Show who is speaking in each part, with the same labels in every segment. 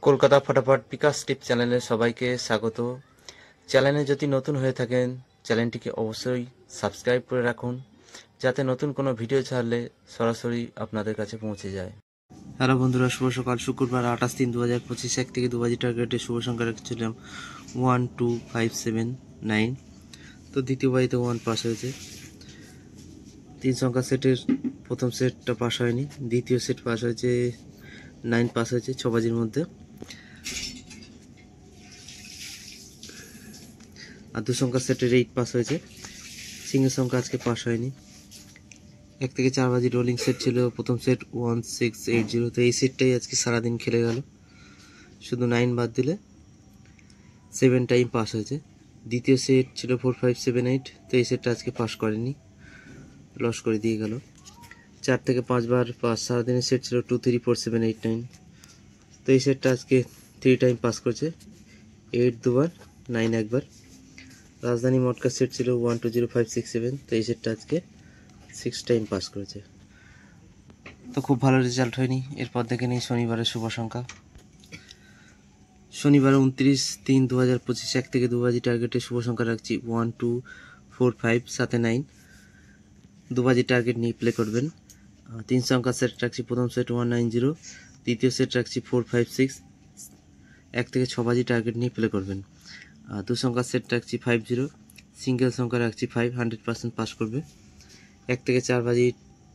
Speaker 1: কলকাতা ফটাফট বিকাশ টিপ চ্যানেলে সবাইকে স্বাগত। চ্যানেলে যদি নতুন হয়ে থাকেন চ্যানেলটিকে অবশ্যই সাবস্ক্রাইব করে রাখুন, যাতে নতুন কোনো ভিডিও ছাড়লে সরাসরি আপনাদের কাছে পৌঁছে যায়।
Speaker 2: হ্যালো বন্ধুরা, শুভ সকাল। শুক্রবার 28/3/2025 1 থেকে 2 টার্গেটে শুভ সংখ্যা রেখেছিলাম 12579। তো দ্বিতীয় বাড়িতে 1 পাস হয়েছে। 3 সংখ্যা সেটের প্রথম সেটটা পাস হয়নি, দ্বিতীয় সেট পাস হয়েছে, 9 পাস হয়েছে 6 বাজির মধ্যে। আর 2 সংখ্যা সেটের 8 পাস হয়েছে। সিঙ্গেল সংখ্যা আজকে পাস হয়নি। 1 থেকে 4 বাজি রোলিং সেট ছিল, প্রথম সেট 1680। তো এই সেটটাই আজকে সারাদিন খেলে গেল, শুধু 9 বাদ দিলে 7 টাইম পাস হয়েছে। দ্বিতীয় সেট ছিল 4578, তো এই সেটটা আজকে পাস করেনি, লস করে দিয়ে গেল। 4 থেকে 5 বার পাস, সারাদিনের সেট ছিল 234789, তো এই সেটটা আজকে 3 টাইম পাস করেছে, 8 দুবার, 9 একবার। রাজধানী মটকা সেট ছিল 120567, তো এই সেটটা আজকে 6 টাইম পাস করেছে। তো খুব ভালো রেজাল্ট হয়নি। এরপর দেখে নিই শনিবারের শুভ সংখ্যা। শনিবার 29/3/2025 1 থেকে 2 বাজি টার্গেটে শুভ সংখ্যা রাখছি 1245 সাথে 9। 2 বাজি টার্গেট নিয়ে প্লে করবেন। 3 সংখ্যা সেট রাখছি, প্রথম সেট 190, দ্বিতীয় সেট রাখছি 456। 1 থেকে 6 বাজি টার্গেট নিয়ে প্লে করবেন। 2 সংখ্যা সেট রাখছি 50, সিঙ্গেল সংখ্যা রাখছি 5, 100% পাস করবে। 1 থেকে 4 বাজি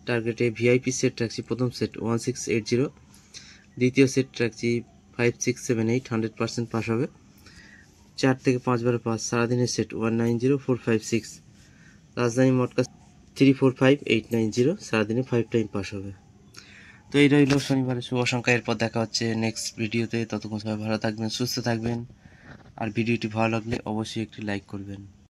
Speaker 2: টার্গেটে ভিআইপি সেট রাখছি, প্রথম সেট 1680, দ্বিতীয় সেট রাখছি 5678, 100% পাস হবে। 4 থেকে 5 বার পাস, সারাদিনের সেট 190456, রাজধানী মটকা 345890, সারাদিনে 5 টাইম পাস হবে। তো এই রইল শনিবারের শুভ সংখ্যা। এরপর দেখা হচ্ছে নেক্সট ভিডিওতে। ততক্ষণ সবাই ভালো থাকবেন, সুস্থ থাকবেন। আর ভিডিওটি ভালো লাগলে অবশ্যই একটি লাইক করবেন।